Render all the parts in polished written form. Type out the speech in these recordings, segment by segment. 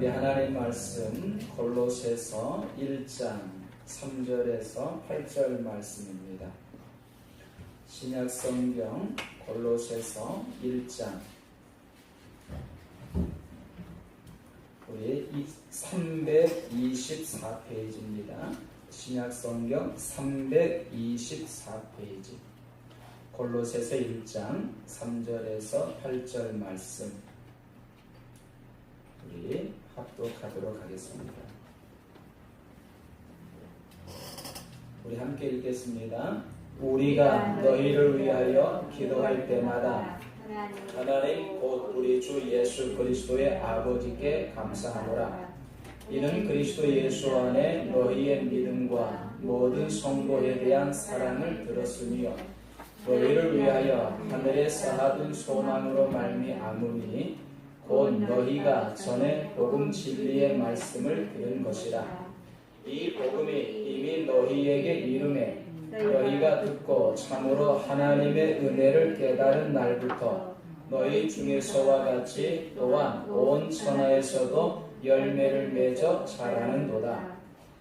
우리 하나님 말씀 골로새서 1장 3절에서 8절 말씀입니다. 신약 성경 골로새서 1장 우리 324페이지입니다. 신약 성경 324페이지 골로새서 1장 3절에서 8절 말씀 우리 합독하도록 하겠습니다. 우리 함께 읽겠습니다. 우리가 너희를 위하여 기도할 때마다 하나님 곧 우리 주 예수 그리스도의 아버지께 감사하노라. 이는 그리스도 예수 안에 너희의 믿음과 모든 성도에 대한 사랑을 들었으며 너희를 위하여 하늘에 쌓아둔 소망으로 말미암으니 곧 너희가 전에 복음 진리의 말씀을 들은 것이라. 이 복음이 이미 너희에게 이름에 너희가 듣고 참으로 하나님의 은혜를 깨달은 날부터 너희 중에서와 같이 또한 온 천하에서도 열매를 맺어 자라는도다.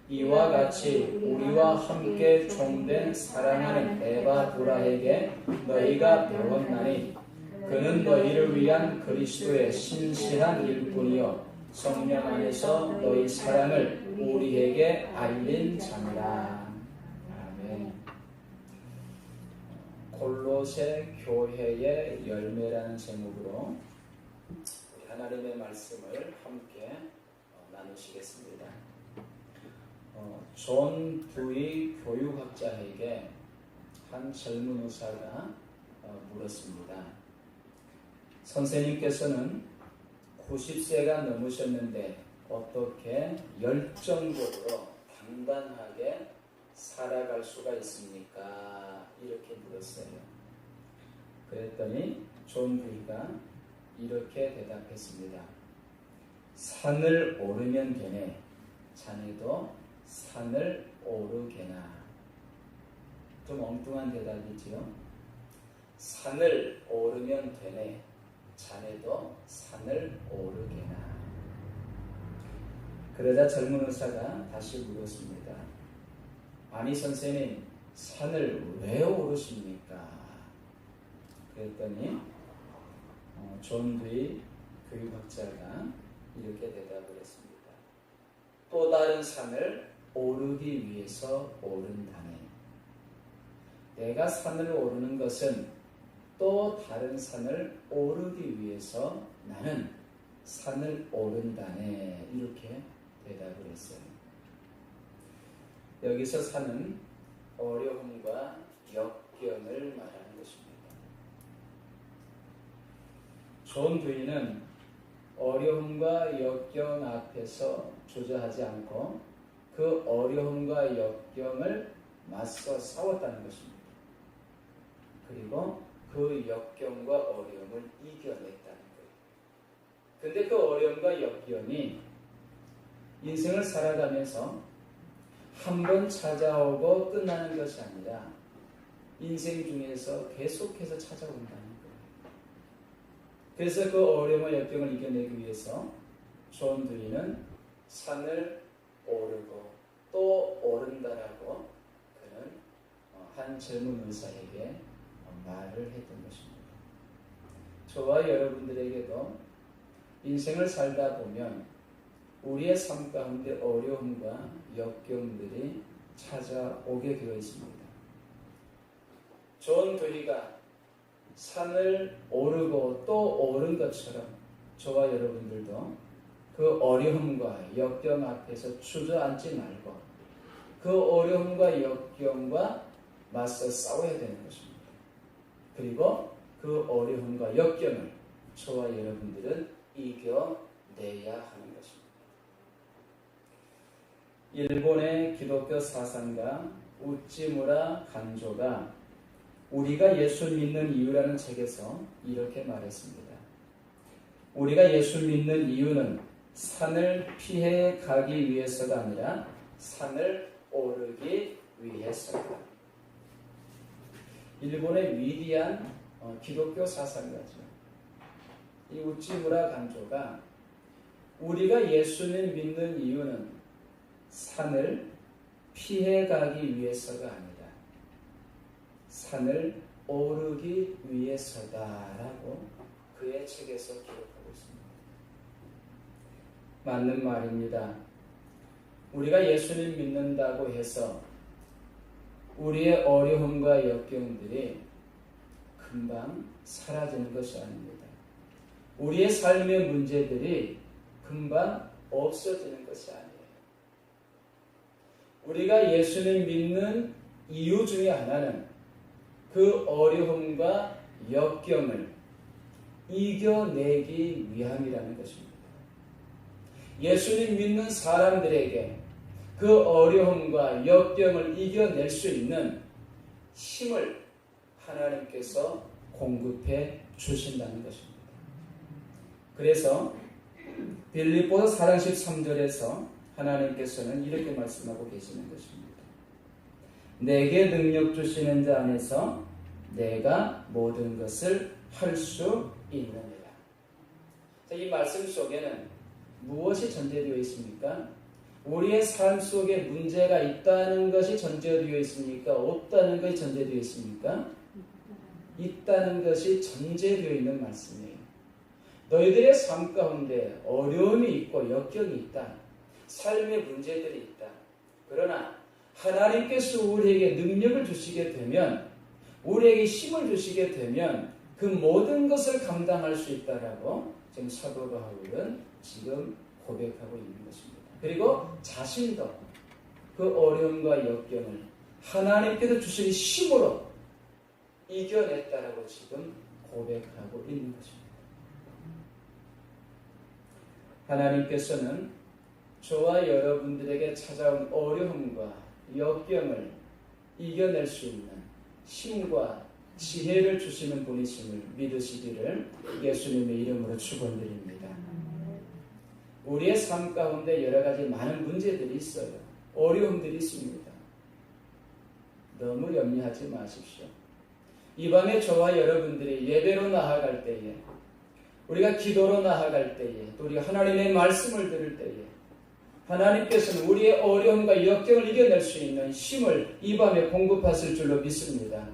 이와 같이 우리와 함께 종된 사랑하는 에바두라에게 너희가 배웠나니 그는 너희를 위한 그리스도의 신실한 일꾼이요 성령 안에서 너희 사랑을 우리에게 알린 자니라. 아멘. 골로새 교회의 열매라는 제목으로 우리 하나님의 말씀을 함께 나누시겠습니다. 존 두이 교육학자에게 한 젊은 의사가 물었습니다. 선생님께서는 90세가 넘으셨는데 어떻게 열정적으로 단단하게 살아갈 수가 있습니까? 이렇게 물었어요. 그랬더니 존 두이가 이렇게 대답했습니다. 산을 오르면 되네. 자네도 산을 오르게나. 좀 엉뚱한 대답이지요. 산을 오르면 되네. 자네도 산을 오르게나. 그러자 젊은 의사가 다시 물었습니다. 아니 선생님, 산을 왜 오르십니까? 그랬더니 존 두이 교육학자가 이렇게 대답을 했습니다. 또 다른 산을 오르기 위해서 오른다네. 내가 산을 오르는 것은 또 다른 산을 오르기 위해서 나는 산을 오른다네. 이렇게 대답을 했어요. 여기서 산은 어려움과 역경을 말하는 것입니다. 존 두이는 어려움과 역경 앞에서 주저하지 않고 그 어려움과 역경을 맞서 싸웠다는 것입니다. 그리고 그 역경과 어려움을 이겨냈다는 거예요. 근데 그 어려움과 역경이 인생을 살아가면서 한 번 찾아오고 끝나는 것이 아니라 인생 중에서 계속해서 찾아온다는 거예요. 그래서 그 어려움과 역경을 이겨내기 위해서 존 두이는 산을 오르고 또 오른다라고 그는 한 젊은 의사에게 말을 했던 것입니다. 저와 여러분들에게도 인생을 살다 보면 우리의 삶 가운데 어려움과 역경들이 찾아오게 되어 있습니다. 존 두이가 산을 오르고 또 오른 것처럼 저와 여러분들도 그 어려움과 역경 앞에서 주저앉지 말고 그 어려움과 역경과 맞서 싸워야 되는 것입니다. 그리고 그 어려움과 역경을 저와 여러분들은 이겨내야 하는 것입니다. 일본의 기독교 사상가 우찌무라 간조가 우리가 예수 믿는 이유라는 책에서 이렇게 말했습니다. 우리가 예수 믿는 이유는 산을 피해 가기 위해서가 아니라 산을 오르기 위해서다. 일본의 위대한 기독교 사상가죠. 이 우찌무라 간조가 우리가 예수님 믿는 이유는 산을 피해가기 위해서가 아니다. 산을 오르기 위해서다라고 그의 책에서 기록하고 있습니다. 맞는 말입니다. 우리가 예수님 믿는다고 해서 우리의 어려움과 역경들이 금방 사라지는 것이 아닙니다. 우리의 삶의 문제들이 금방 없어지는 것이 아니에요. 우리가 예수님 믿는 이유 중에 하나는 그 어려움과 역경을 이겨내기 위함이라는 것입니다. 예수님 믿는 사람들에게 그 어려움과 역경을 이겨낼 수 있는 힘을 하나님께서 공급해 주신다는 것입니다. 그래서 빌립보서 4장 13절에서 하나님께서는 이렇게 말씀하고 계시는 것입니다. 내게 능력 주시는 자 안에서 내가 모든 것을 할 수 있느니라. 이 말씀 속에는 무엇이 전제되어 있습니까? 우리의 삶 속에 문제가 있다는 것이 전제되어 있습니까? 없다는 것이 전제되어 있습니까? 있다는 것이 전제되어 있는 말씀이에요. 너희들의 삶 가운데 어려움이 있고 역경이 있다. 삶의 문제들이 있다. 그러나 하나님께서 우리에게 능력을 주시게 되면, 우리에게 힘을 주시게 되면 그 모든 것을 감당할 수 있다라고 지금 사도 바울은 지금 고백하고 있는 것입니다. 그리고 자신도 그 어려움과 역경을 하나님께서 주신 힘으로 이겨냈다라고 지금 고백하고 있는 것입니다. 하나님께서는 저와 여러분들에게 찾아온 어려움과 역경을 이겨낼 수 있는 힘과 지혜를 주시는 분이심을 믿으시기를 예수님의 이름으로 축원드립니다. 우리의 삶 가운데 여러 가지 많은 문제들이 있어요. 어려움들이 있습니다. 너무 염려하지 마십시오. 이 밤에 저와 여러분들이 예배로 나아갈 때에, 우리가 기도로 나아갈 때에, 또 우리가 하나님의 말씀을 들을 때에 하나님께서는 우리의 어려움과 역경을 이겨낼 수 있는 힘을 이 밤에 공급하실 줄로 믿습니다.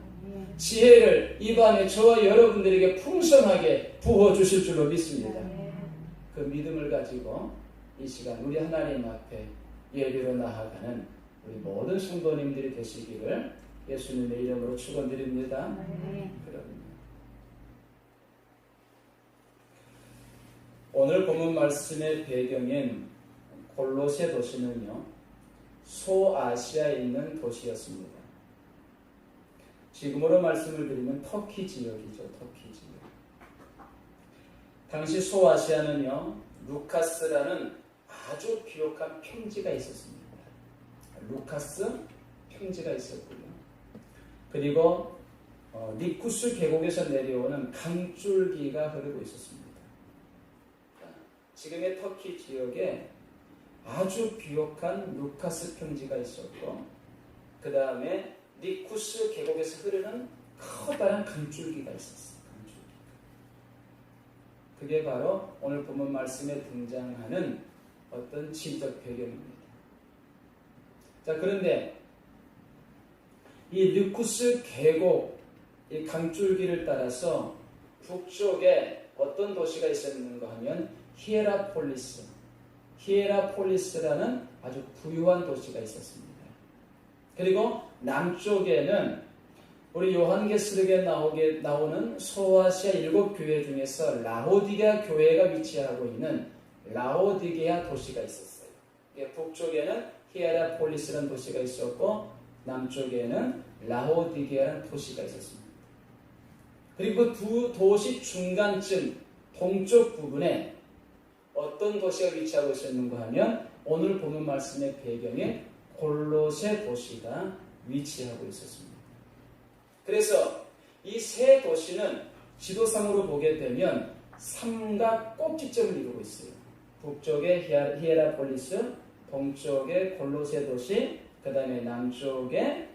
지혜를 이 밤에 저와 여러분들에게 풍성하게 부어주실 줄로 믿습니다. 그 믿음을 가지고 이 시간 우리 하나님 앞에 예배로 나아가는 우리 모든 성도님들이 되시기를 예수님의 이름으로 축원드립니다. 그럼 오늘 본문 말씀의 배경인 골로새 도시는요, 소아시아에 있는 도시였습니다. 지금으로 말씀을 드리면 터키 지역이죠. 터키 지역. 당시 소아시아는요, 루카스라는 아주 비옥한 평지가 있었습니다. 루카스 평지가 있었고요. 그리고 니쿠스 계곡에서 내려오는 강줄기가 흐르고 있었습니다. 지금의 터키 지역에 아주 비옥한 루카스 평지가 있었고, 그 다음에 니쿠스 계곡에서 흐르는 커다란 강줄기가 있었어요. 강줄기. 그게 바로 오늘 본문 말씀에 등장하는 어떤 지리적 배경입니다. 자, 그런데 이 니쿠스 계곡, 이 강줄기를 따라서 북쪽에 어떤 도시가 있었는가 하면 히에라폴리스라는 아주 부유한 도시가 있었습니다. 그리고 남쪽에는 우리 요한계시록에 나오는 소아시아 7교회 중에서 라오디게아 교회가 위치하고 있는 라오디게아 도시가 있었어요. 북쪽에는 히에라폴리스라는 도시가 있었고 남쪽에는 라오디게아라는 도시가 있었습니다. 그리고 두 도시 중간쯤 동쪽 부분에 어떤 도시가 위치하고 있었는가 하면 오늘 보는 말씀의 배경에 골로새 도시가 위치하고 있었습니다. 그래서 이 세 도시는 지도상으로 보게 되면 삼각 꼭지점을 이루고 있어요. 북쪽에 히에라폴리스, 동쪽에 골로새 도시, 그 다음에 남쪽에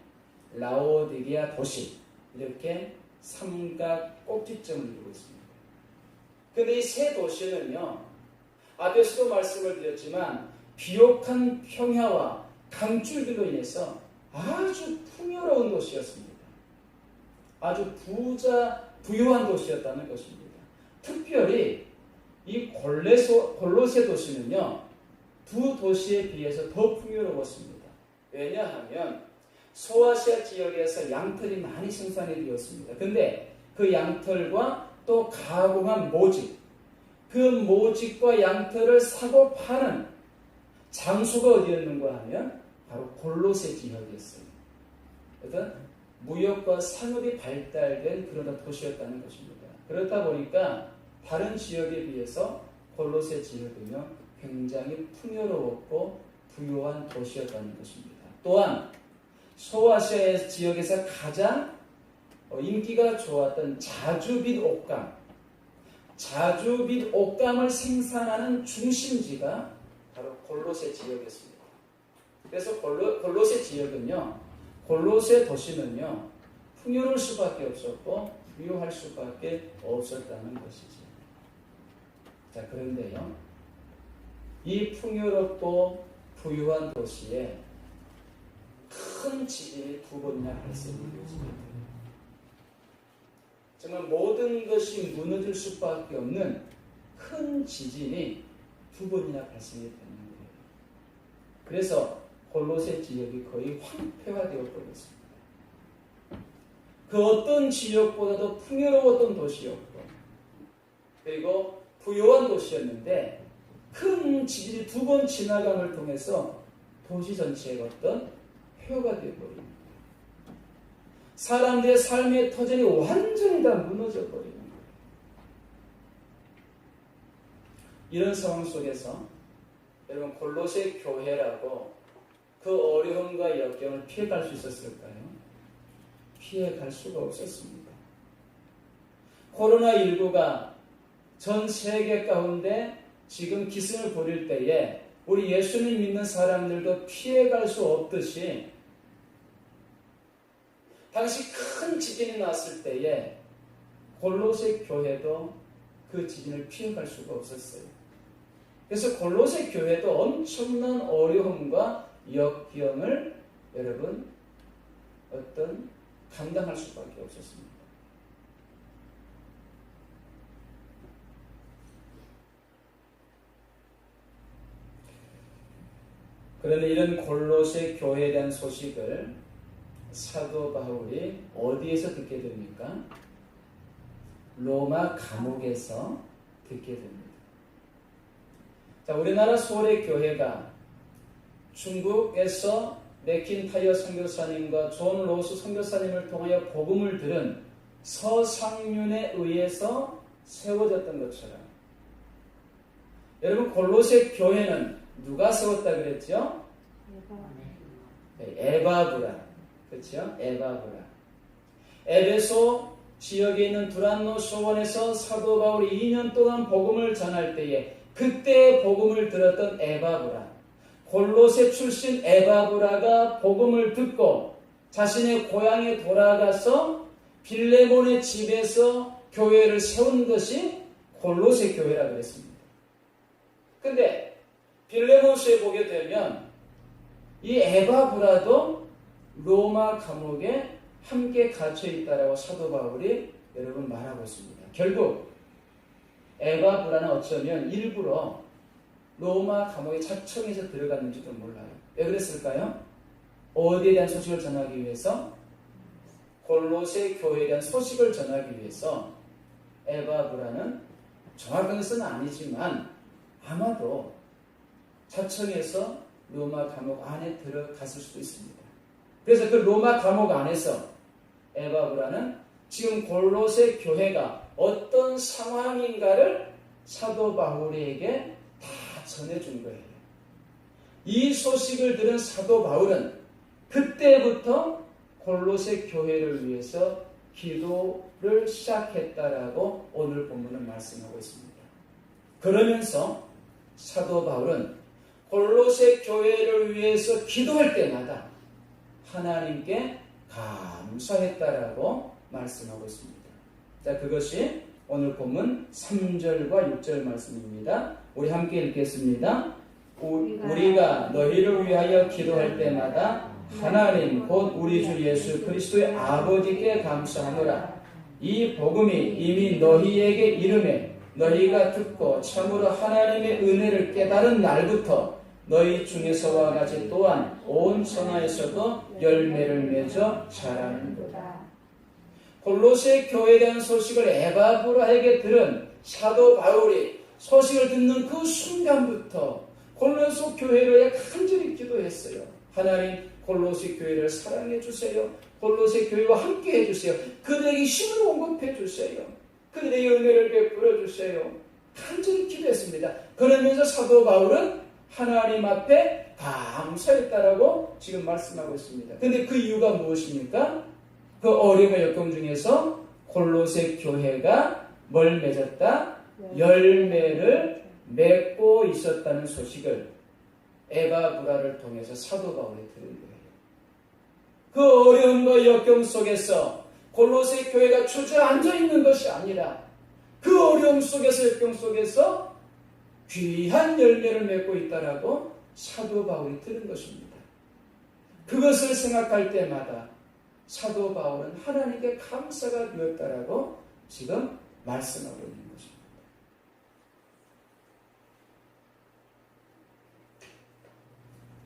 라오디게아 도시, 이렇게 삼각 꼭지점을 이루고 있습니다. 그런데 이 세 도시는요, 앞에서도 말씀을 드렸지만 비옥한 평야와 강줄들로 인해서 아주 풍요로운 도시였습니다. 아주 부유한 도시였다는 것입니다. 특별히 이 골로새 도시는요, 두 도시에 비해서 더 풍요로웠습니다. 왜냐하면 소아시아 지역에서 양털이 많이 생산이 되었습니다. 근데 그 양털과 또 가공한 모직, 그 모직과 양털을 사고 파는 장소가 어디였는가 하면 바로 골로새 지역이었어요. 어떤 무역과 상업이 발달된 그런 도시였다는 것입니다. 그렇다 보니까 다른 지역에 비해서 골로새 지역은요, 굉장히 풍요로웠고 부유한 도시였다는 것입니다. 또한 소아시아 지역에서 가장 인기가 좋았던 자주빛 옷감을 생산하는 중심지가 바로 골로새 지역이었습니다. 그래서 골로새 지역은요, 골로새 도시는요, 풍요로울 수밖에 없었고 부유할 수밖에 없었다는 것이죠. 자, 그런데요, 이 풍요롭고 부유한 도시에 큰 지진이 두 번이나 발생이 되었습니다. 정말 모든 것이 무너질 수밖에 없는 큰 지진이 두 번이나 발생이 되는 거예요. 그래서 골로새 지역이 거의 황폐화되어 버렸습니다. 그 어떤 지역보다도 풍요로웠던 도시였고, 그리고 부유한 도시였는데 큰 지진이 두 번 지나감을 통해서 도시 전체가 어떤 폐허가 되어버립니다. 사람들의 삶의 터전이 완전히 다 무너져 버리는 거예요. 이런 상황 속에서 여러분, 골로새 교회라고 그 어려움과 역경을 피해갈 수 있었을까요? 피해갈 수가 없었습니다. 코로나19가 전 세계 가운데 지금 기승을 부릴 때에 우리 예수님 믿는 사람들도 피해갈 수 없듯이 당시 큰 지진이 났을 때에 골로새 교회도 그 지진을 피해갈 수가 없었어요. 그래서 골로새 교회도 엄청난 어려움과 역경을 여러분 감당할 수밖에 없었습니다. 그런데 이런 골로새 교회에 대한 소식을 사도 바울이 어디에서 듣게 됩니까? 로마 감옥에서 듣게 됩니다. 자, 우리나라 소래 교회가 중국에서 맥킨타이어 선교사님과 존 로스 선교사님을 통하여 복음을 들은 서상륜에 의해서 세워졌던 것처럼, 여러분, 골로새 교회는 누가 세웠다 그랬죠? 에바브라. 그렇죠? 에바브라. 에베소 지역에 있는 두란노 소원에서 사도 바울이 2년 동안 복음을 전할 때에 그때 복음을 들었던 에바브라, 골로새 출신 에바브라가 복음을 듣고 자신의 고향에 돌아가서 빌레몬의 집에서 교회를 세운 것이 골로새 교회라 그랬습니다. 근데 빌레몬서에 보게 되면 이 에바브라도 로마 감옥에 함께 갇혀 있다라고 사도 바울이 여러분 말하고 있습니다. 결국 에바브라는 어쩌면 일부러 로마 감옥에 자청해서 들어갔는지도 몰라요. 왜 그랬을까요? 어디에 대한 소식을 전하기 위해서? 골로새 교회에 대한 소식을 전하기 위해서 에바브라는 정확한 것은 아니지만 아마도 자청해서 로마 감옥 안에 들어갔을 수도 있습니다. 그래서 그 로마 감옥 안에서 에바브라는 지금 골로새 교회가 어떤 상황인가를 사도 바울에게 다 전해준 거예요. 이 소식을 들은 사도 바울은 그때부터 골로새 교회를 위해서 기도를 시작했다라고 오늘 본문은 말씀하고 있습니다. 그러면서 사도 바울은 골로새 교회를 위해서 기도할 때마다 하나님께 감사했다라고 말씀하고 있습니다. 자, 그것이 오늘 본문 3절과 6절 말씀입니다. 우리 함께 읽겠습니다. 우리가 너희를 위하여 기도할 때마다 하나님 곧 우리 주 예수 그리스도의 아버지께 감사하노라. 이 복음이 이미 너희에게 이르매 너희가 듣고 참으로 하나님의 은혜를 깨달은 날부터 너희 중에서와 같이 또한 온 천하에서도 열매를 맺어 자라는도다. 골로새 교회에 대한 소식을 에바브라에게 들은 사도 바울이 소식을 듣는 그 순간부터 골로새 교회를 위해 간절히 기도했어요. 하나님, 골로새 교회를 사랑해 주세요. 골로새 교회와 함께 해주세요. 그들에게 힘을 공급해 주세요. 그들에게 은혜를 베풀어 주세요. 간절히 기도했습니다. 그러면서 사도 바울은 하나님 앞에 감사했다라고 지금 말씀하고 있습니다. 그런데 그 이유가 무엇입니까? 그 어려움과 역경 중에서 골로새 교회가 뭘 맺었다? 열매를 맺고 있었다는 소식을 에바브라를 통해서 사도 바울이 들은 거예요. 그 어려움과 역경 속에서 골로새 교회가 주저앉아 있는 것이 아니라 그 어려움 속에서 역경 속에서 귀한 열매를 맺고 있다라고 사도 바울이 들은 것입니다. 그것을 생각할 때마다 사도 바울은 하나님께 감사가 되었다라고 지금 말씀하고 있는 것입니다.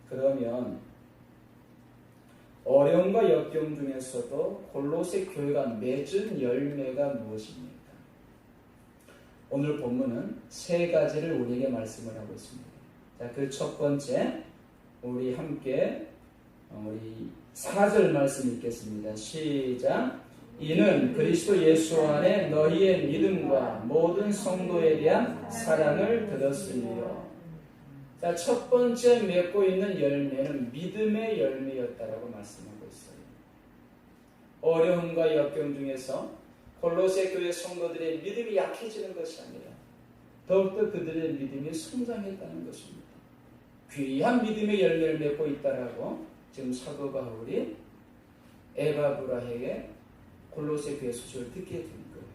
그러면 어려움과 역경 중에서도 골로새 교회가 맺은 열매가 무엇입니까? 오늘 본문은 세 가지를 우리에게 말씀을 하고 있습니다. 자, 그 첫 번째, 우리 함께 우리 4절 말씀 읽겠습니다. 시작. 이는 그리스도 예수 안에 너희의 믿음과 모든 성도에 대한 사랑을 들었으니요. 자, 첫 번째 맺고 있는 열매는 믿음의 열매였다라고 말씀하고 있어요. 어려움과 역경 중에서 골로새 교회 성도들의 믿음이 약해지는 것이 아니라 더욱더 그들의 믿음이 성장했다는 것입니다. 귀한 믿음의 열매를 맺고 있다라고 지금 사도 바울이 에바브라에게 골로새 교회 소식을 듣게 된 거예요.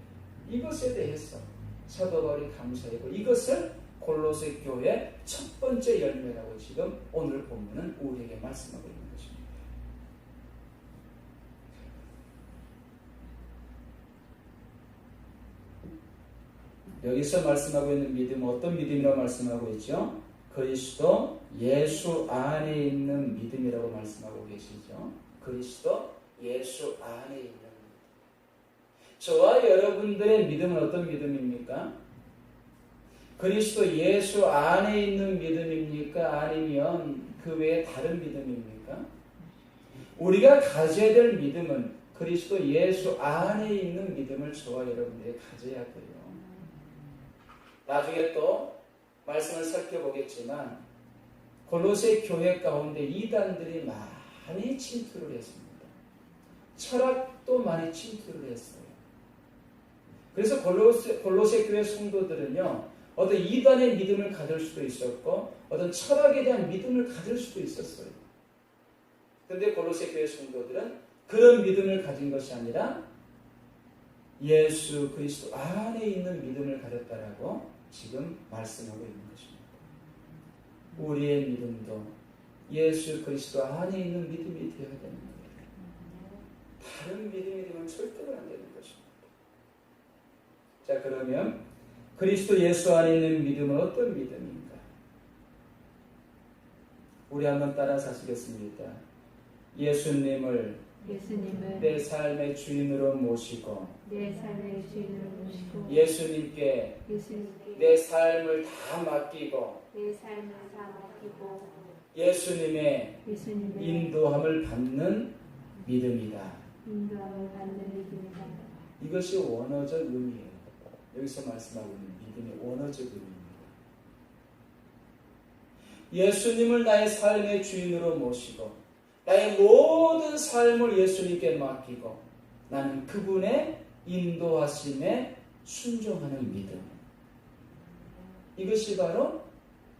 이것에 대해서 사도 바울이 감사하고 이것을 골로새 교회 첫 번째 열매라고 지금 오늘 본문은 우리에게 말씀하고 있는 것입니다. 여기서 말씀하고 있는 믿음은 어떤 믿음이라고 말씀하고 있죠? 그리스도 예수 안에 있는 믿음이라고 말씀하고 계시죠. 그리스도 예수 안에 있는 믿음. 저와 여러분들의 믿음은 어떤 믿음입니까? 그리스도 예수 안에 있는 믿음입니까? 아니면 그 외에 다른 믿음입니까? 우리가 가져야 될 믿음은 그리스도 예수 안에 있는 믿음을 저와 여러분들이 가져야 돼요. 나중에 또 말씀을 살펴보겠지만 골로새 교회 가운데 이단들이 많이 침투를 했습니다. 철학도 많이 침투를 했어요. 그래서 골로새 교회 성도들은요, 어떤 이단의 믿음을 가질 수도 있었고 어떤 철학에 대한 믿음을 가질 수도 있었어요. 그런데 골로새 교회 성도들은 그런 믿음을 가진 것이 아니라 예수 그리스도 안에 있는 믿음을 가졌다라고 지금 말씀하고 있는 것입니다. 우리의 믿음도 예수 그리스도 안에 있는 믿음이 되어야 되는 거예요. 다른 믿음이 되면 절대로 안 되는 것입니다. 자, 그러면 그리스도 예수 안에 있는 믿음은 어떤 믿음인가? 우리 한번 따라서 하시겠습니다. 예수님을 내 삶의 주인으로 모시고 예수님께 내 삶을 다 맡기고 예수님의 인도함을 받는 믿음이다. 이것이 원어적 의미예요. 여기서 말씀하고 있는 믿음의 원어적 의미입니다. 예수님을 나의 삶의 주인으로 모시고 나의 모든 삶을 예수님께 맡기고 나는 그분의 인도하심에 순종하는 믿음. 이것이 바로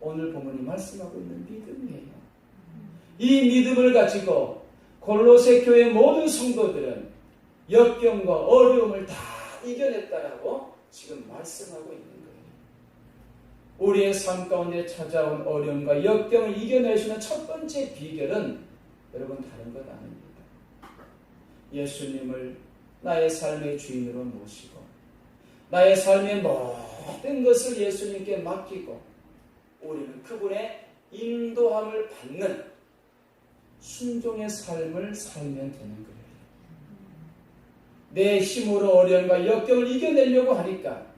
오늘 본문이 말씀하고 있는 믿음이에요. 이 믿음을 가지고 골로새 교회 모든 성도들은 역경과 어려움을 다 이겨냈다라고 지금 말씀하고 있는 거예요. 우리의 삶 가운데 찾아온 어려움과 역경을 이겨낼 수 있는 첫 번째 비결은 여러분 다른 것 아닙니다. 예수님을 나의 삶의 주인으로 모시고 나의 삶의 모든 것을 예수님께 맡기고 우리는 그분의 인도함을 받는 순종의 삶을 살면 되는 거예요. 내 힘으로 어려움과 역경을 이겨내려고 하니까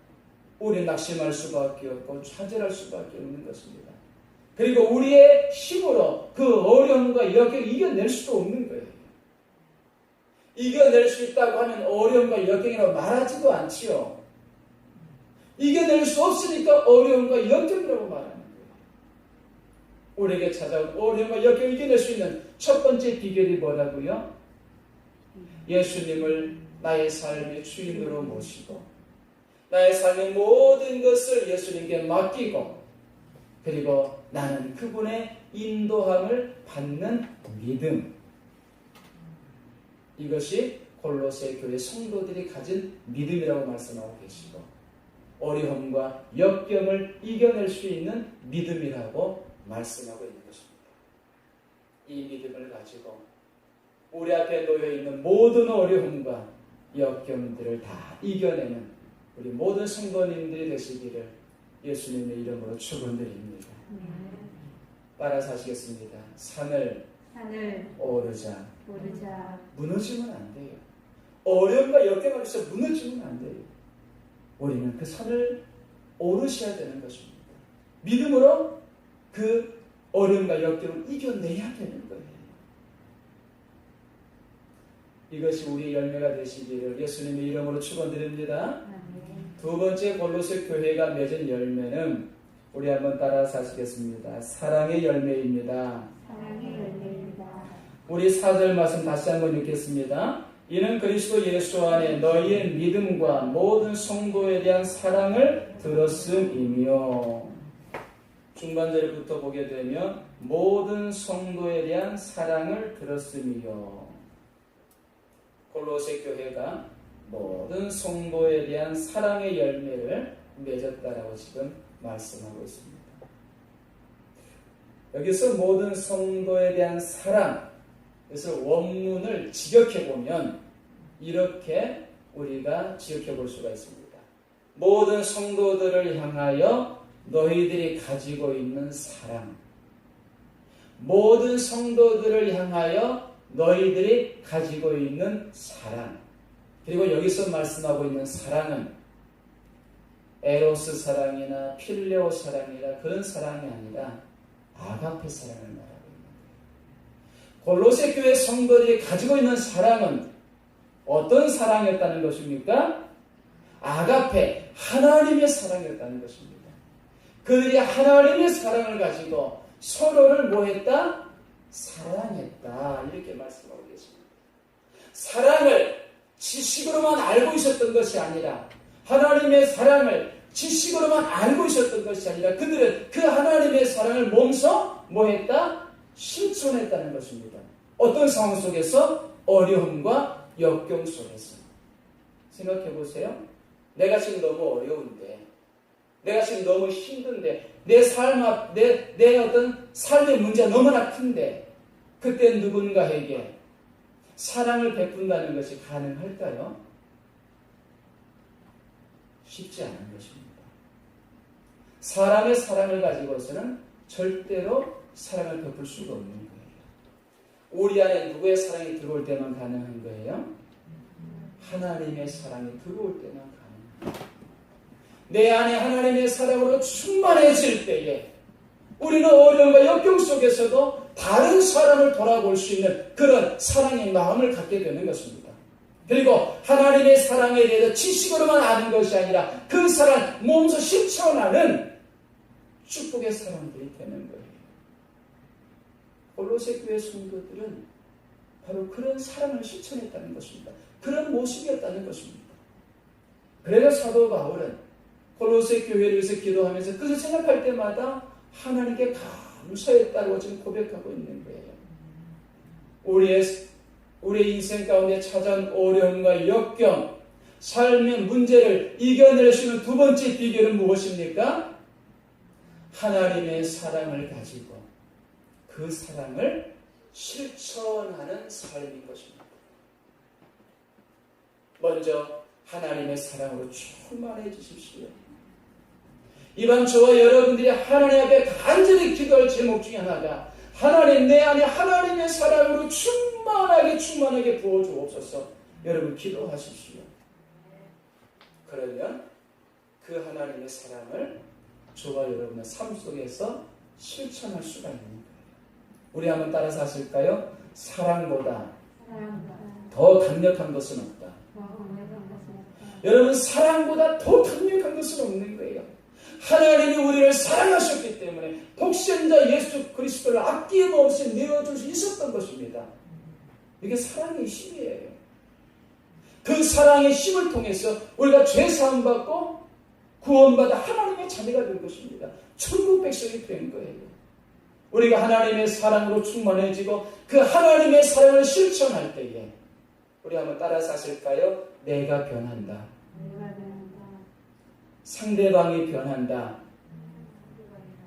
우리는 낙심할 수밖에 없고 좌절할 수밖에 없는 것입니다. 그리고 우리의 힘으로 그 어려움과 역경을 이겨낼 수도 없는 거예요. 이겨낼 수 있다고 하면 어려움과 역경이라고 말하지도 않지요. 이겨낼 수 없으니까 어려움과 역경이라고 말하는 거예요. 우리에게 찾아온 어려움과 역경을 이겨낼 수 있는 첫 번째 비결이 뭐라고요? 예수님을 나의 삶의 주인으로 모시고 나의 삶의 모든 것을 예수님께 맡기고 그리고 나는 그분의 인도함을 받는 믿음. 이것이 골로새 교회 성도들이 가진 믿음이라고 말씀하고 계시고 어려움과 역경을 이겨낼 수 있는 믿음이라고 말씀하고 있는 것입니다. 이 믿음을 가지고 우리 앞에 놓여있는 모든 어려움과 역경들을 다 이겨내는 우리 모든 성도님들이 되시기를 예수님의 이름으로 축원드립니다. 따라서 하시겠습니다. 산을 오르자. 무너지면 안 돼요. 어려움과 역경 앞에서 무너지면 안 돼요. 우리는 그 산을 오르셔야 되는 것입니다. 믿음으로 그 어려움과 역경을 이겨내야 되는 거예요. 이것이 우리의 열매가 되시기를 예수님의 이름으로 축원드립니다. 두 번째 골로새 교회가 맺은 열매는 우리 한번 따라서 하시겠습니다. 사랑의 열매입니다. 우리 4절 말씀 다시 한번 읽겠습니다. 이는 그리스도 예수 안에 너희의 믿음과 모든 성도에 대한 사랑을 들었음이며 중반절부터 보게 되면 모든 성도에 대한 사랑을 들었음이요. 골로새 교회가 모든 성도에 대한 사랑의 열매를 맺었다라고 지금 말씀하고 있습니다. 여기서 모든 성도에 대한 사랑, 그래서 원문을 직역해 보면 이렇게 우리가 직역해 볼 수가 있습니다. 모든 성도들을 향하여 너희들이 가지고 있는 사랑, 모든 성도들을 향하여 너희들이 가지고 있는 사랑, 그리고 여기서 말씀하고 있는 사랑은 에로스 사랑이나 필레오 사랑이나 그런 사랑이 아니라 아가페 사랑을 말하고 있는 거예요. 골로새 교회 성도들이 가지고 있는 사랑은 어떤 사랑이었다는 것입니까? 아가페, 하나님의 사랑이었다는 것입니다. 그들이 하나님의 사랑을 가지고 서로를 뭐했다? 사랑했다. 이렇게 말씀하고 계십니다. 사랑을 지식으로만 알고 있었던 것이 아니라 하나님의 사랑을 지식으로만 알고 있었던 것이 아니라 그들은 그 하나님의 사랑을 몸소 뭐했다? 실천했다는 것입니다. 어떤 상황 속에서? 어려움과 역경 속에서. 생각해 보세요. 내가 지금 너무 어려운데, 내가 지금 너무 힘든데, 내 어떤 삶의 문제가 너무나 큰데, 그때 누군가에게 사랑을 베푼다는 것이 가능할까요? 쉽지 않은 것입니다. 사람의 사랑을 가지고서는 절대로 사랑을 베풀 수가 없는 거예요. 우리 안에 누구의 사랑이 들어올 때만 가능한 거예요? 하나님의 사랑이 들어올 때만 가능한 거예요. 내 안에 하나님의 사랑으로 충만해질 때에 우리는 어려움과 역경 속에서도 다른 사람을 돌아볼 수 있는 그런 사랑의 마음을 갖게 되는 것입니다. 그리고 하나님의 사랑에 대해서 지식으로만 아는 것이 아니라 그 사랑 몸소 실천하는 축복의 사람들이 되는 거예요. 골로새 교회 성도들은 바로 그런 사랑을 실천했다는 것입니다. 그런 모습이었다는 것입니다. 그래서 사도 바울은 골로새 교회를 위해서 기도하면서 그것을 생각할 때마다 하나님께 감사했다고 지금 고백하고 있는 거예요. 우리의 인생 가운데 찾아온 어려움과 역경, 삶의 문제를 이겨낼 수 있는 두 번째 비결은 무엇입니까? 하나님의 사랑을 가지고 그 사랑을 실천하는 삶인 것입니다. 먼저 하나님의 사랑으로 충만해 주십시오. 이번 저와 여러분들이 하나님 앞에 간절히 기도할 제목 중에 하나가 하나님 내 안에 하나님의 사랑으로 충만하게 부어주옵소서. 여러분 기도하십시오. 그러면 그 하나님의 사랑을 저와 여러분의 삶 속에서 실천할 수가 있는 거예요. 우리 한번 따라서 하실까요? 사랑보다 더 강력한 것은 없다. 여러분 사랑보다 더 강력한 것은 없는 거예요. 하나님이 우리를 사랑하셨기 때문에 독생자 예수 그리스도를 아낌없이 내어줄 수 있었던 것입니다. 이게 사랑의 힘이에요. 그 사랑의 힘을 통해서 우리가 죄 사함 받고 구원받아 하나님의 자녀가 된 것입니다. 천국 백성이 된 거예요. 우리가 하나님의 사랑으로 충만해지고 그 하나님의 사랑을 실천할 때에 우리 한번 따라서 하실까요? 내가 변한다. 상대방이 변한다.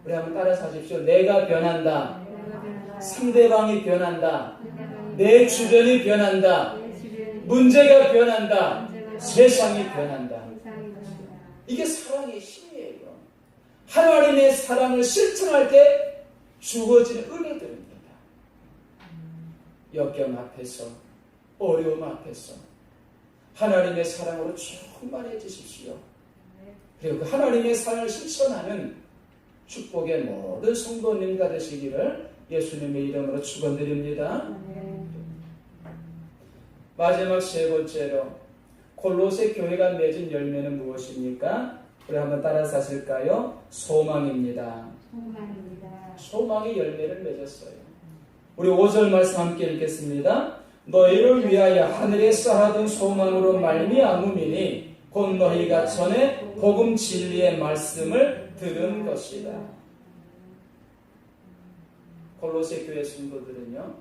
우리 한번 따라서 하십시오. 내가 변한다. 상대방이 변한다. 내 주변이 변한다. 문제가 변한다. 세상이 변한다. 이게 사랑의 힘이에요. 하나님의 사랑을 실천할 때 주어지는 은혜들입니다. 역경 앞에서, 어려움 앞에서 하나님의 사랑으로 충만해지십시오. 그리고 그 하나님의 사랑을 실천하는 축복의 모든 성도님과 되시기를 예수님의 이름으로 축원드립니다. 마지막 세 번째로 골로새 교회가 맺은 열매는 무엇입니까? 우리 한번 따라서 하실까요? 소망입니다. 소망의 열매를 맺었어요. 우리 5절 말씀 함께 읽겠습니다. 너희를 위하여 하늘에 쌓아둔 소망으로 말미암음이니 곧 너희가 전에 복음 진리의 말씀을 들은 것이다. 골로새 교회 성도들은요,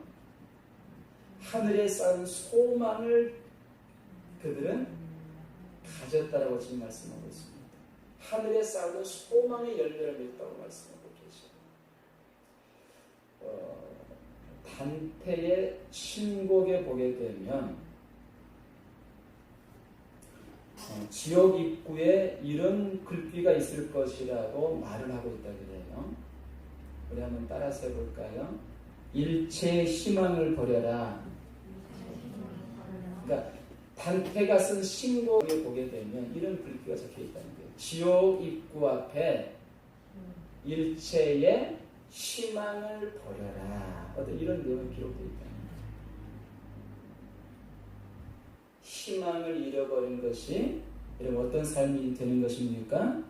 하늘에 쌓은 소망을 그들은 가졌다라고 지금 말씀하고 있습니다. 하늘에 쌓은 소망의 열매를 맺었다고 말씀하고 계셔요. 단테의 신곡에 보게 되면 지옥 입구에 이런 글귀가 있을 것이라고 말을 하고 있다 그래요. 우리 한번 따라서 해볼까요? 일체의 희망을 버려라. 그러니까 단테가 쓴 신곡에 보게 되면 이런 글귀가 적혀 있다는 거예요. 지옥 입구 앞에 일체의 희망을 버려라. 어떤 이런 내용이 기록되어 있다는 거예요. 희망을 잃어버린 것이 여러분 어떤 삶이 되는 것입니까?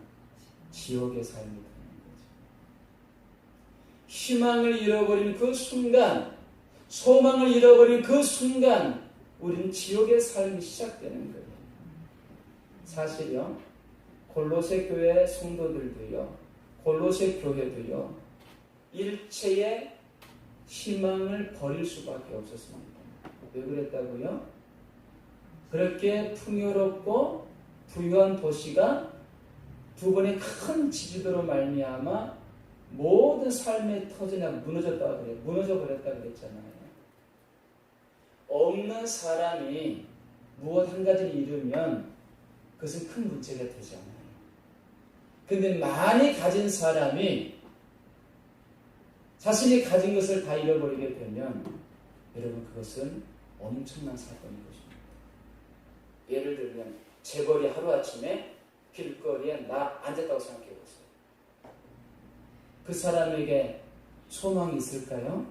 지옥의 삶이 되는 거죠. 희망을 잃어버린 그 순간, 소망을 잃어버린 그 순간 우리는 지옥의 삶이 시작되는 거예요. 사실요, 골로새 교회 성도들도요, 골로새 교회도요, 일체의 희망을 버릴 수밖에 없었습니다. 왜 그랬다고요? 그렇게 풍요롭고 부유한 도시가 두 번의 큰 지지도로 말미암아 모든 삶의 터전이 무너졌다고 그래요. 무너져 버렸다고 그랬잖아요. 없는 사람이 무엇 한 가지를 잃으면 그것은 큰 문제가 되잖아요. 근데 많이 가진 사람이 자신이 가진 것을 다 잃어버리게 되면 여러분 그것은 엄청난 사건인 것입니다. 예를 들면 재벌이 하루아침에 길거리에 앉았다고 생각해 보세요. 그 사람에게 소망이 있을까요?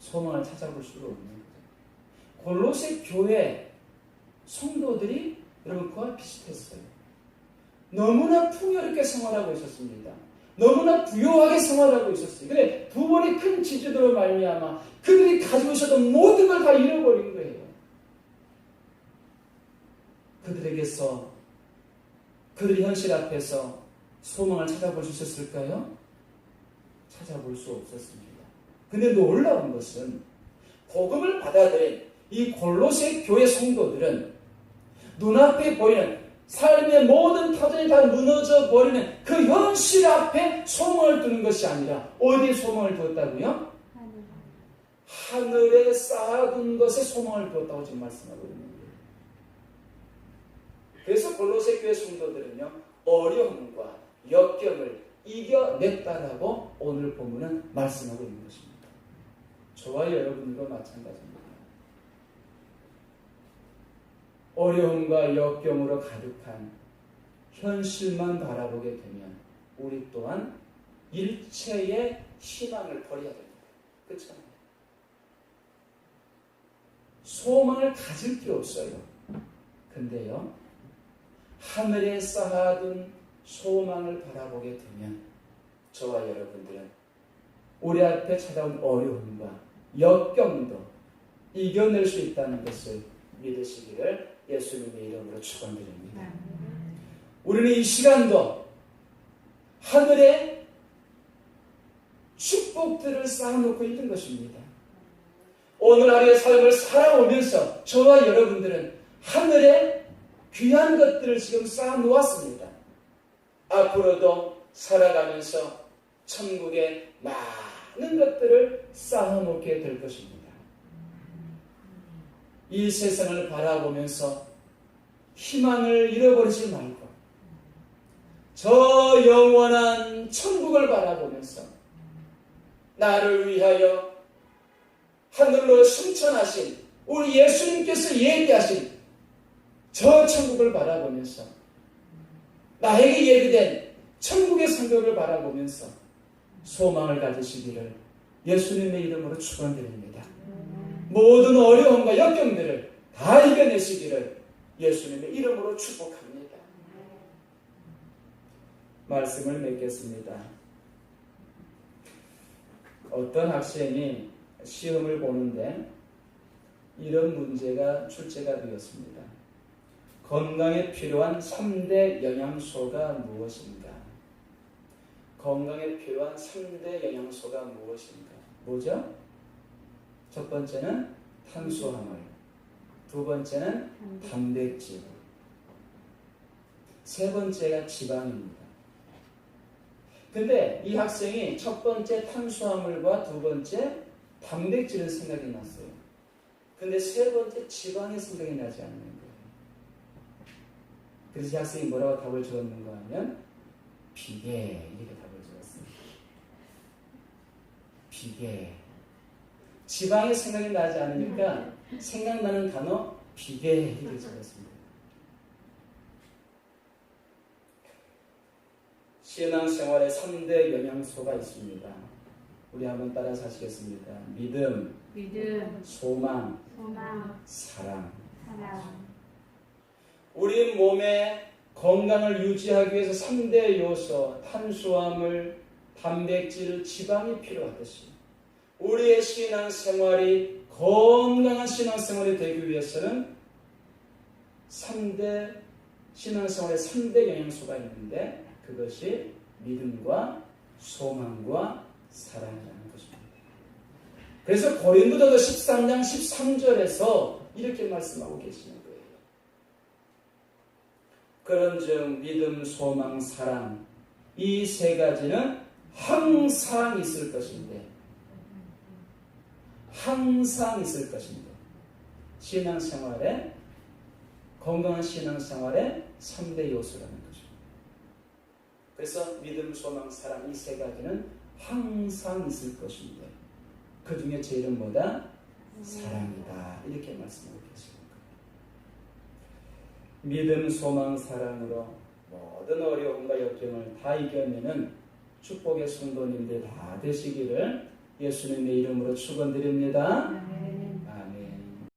소망을 찾아볼 수가 없는 거죠. 골로새 교회 성도들이 여러분 그와 비슷했어요. 너무나 풍요롭게 생활하고 있었습니다. 너무나 부유하게 생활하고 있었어요. 근데 두 번의 큰 지주도로 말미암아 그들이 가지고 있었던 모든 걸 다 잃어버린 거예요. 그들에게서 그들의 현실 앞에서 소망을 찾아볼 수 있었을까요? 찾아볼 수 없었습니다. 근데 놀라운 것은 복음을 받아들인 이 골로새 교회 성도들은 눈앞에 보이는 삶의 모든 터전이 다 무너져 버리는 그 현실 앞에 소망을 두는 것이 아니라 어디에 소망을 두었다고요? 하늘에 쌓아둔 것에 소망을 두었다고 지금 말씀하고 있는 거예요. 그래서 골로새 교회 성도들은요, 어려움과 역경을 이겨냈다라고 오늘 본문은 말씀하고 있는 것입니다. 저와 여러분도 마찬가지입니다. 어려움과 역경으로 가득한 현실만 바라보게 되면 우리 또한 일체의 희망을 버려야 됩니다. 그렇죠? 소망을 가질 필요 없어요. 근데요, 하늘에 쌓아둔 소망을 바라보게 되면 저와 여러분들은 우리 앞에 찾아온 어려움과 역경도 이겨낼 수 있다는 것을 믿으시기를 예수님의 이름으로 축원드립니다. 우리는 이 시간도 하늘에 축복들을 쌓아놓고 있는 것입니다. 오늘 하루의 삶을 살아오면서 저와 여러분들은 하늘에 귀한 것들을 지금 쌓아놓았습니다. 앞으로도 살아가면서 천국에 많은 것들을 쌓아놓게 될 것입니다. 이 세상을 바라보면서 희망을 잃어버리지 말고 저 영원한 천국을 바라보면서 나를 위하여 하늘로 승천하신 우리 예수님께서 예비하신 저 천국을 바라보면서 나에게 예비된 천국의 성경을 바라보면서 소망을 가지시기를 예수님의 이름으로 축원드립니다. 모든 어려움과 역경들을 다 이겨내시기를 예수님의 이름으로 축복합니다. 말씀을 맺겠습니다. 어떤 학생이 시험을 보는데 이런 문제가 출제가 되었습니다. 건강에 필요한 3대 영양소가 무엇인가? 건강에 필요한 3대 영양소가 무엇인가? 뭐죠? 첫 번째는 탄수화물, 두 번째는 단백질, 세 번째가 지방입니다. 근데 이 학생이 첫 번째 탄수화물과 두 번째 단백질은 생각이 났어요. 근데 세 번째 지방이 생각이 나지 않는 거예요. 그래서 이 학생이 뭐라고 답을 적었는가 하면 비계 이렇게 답을 적었습니다. 비계. 지방이 생각이 나지 않으니까 생각나는 단어 비계 이렇게 적었습니다. 신앙생활에 3대 영양소가 있습니다. 우리 한번 따라서 하시겠습니다. 믿음, 소망, 사랑. 우리 몸의 건강을 유지하기 위해서 3대 요소, 탄수화물, 단백질, 지방이 필요하듯이 우리의 신앙생활이 건강한 신앙생활이 되기 위해서는 3대 신앙생활에 3대 영양소가 있는데 그것이 믿음과 소망과 사랑이라는 것입니다. 그래서 고린도전서 13장 13절에서 이렇게 말씀하고 계시는 거예요. 그런즉 믿음, 소망, 사랑 이 세 가지는 항상 있을 것인데 신앙생활에 건강한 신앙생활의 3대 요소라는 거죠. 그래서 믿음, 소망, 사랑 이 세 가지는 항상 있을 것인데 그 중에 제일은 뭐다? 사랑이다. 이렇게 말씀하고 계십니다. 믿음, 소망, 사랑으로 모든 어려움과 역경을 다 이겨내는 축복의 성도님들 다 되시기를 예수님의 이름으로 축원드립니다.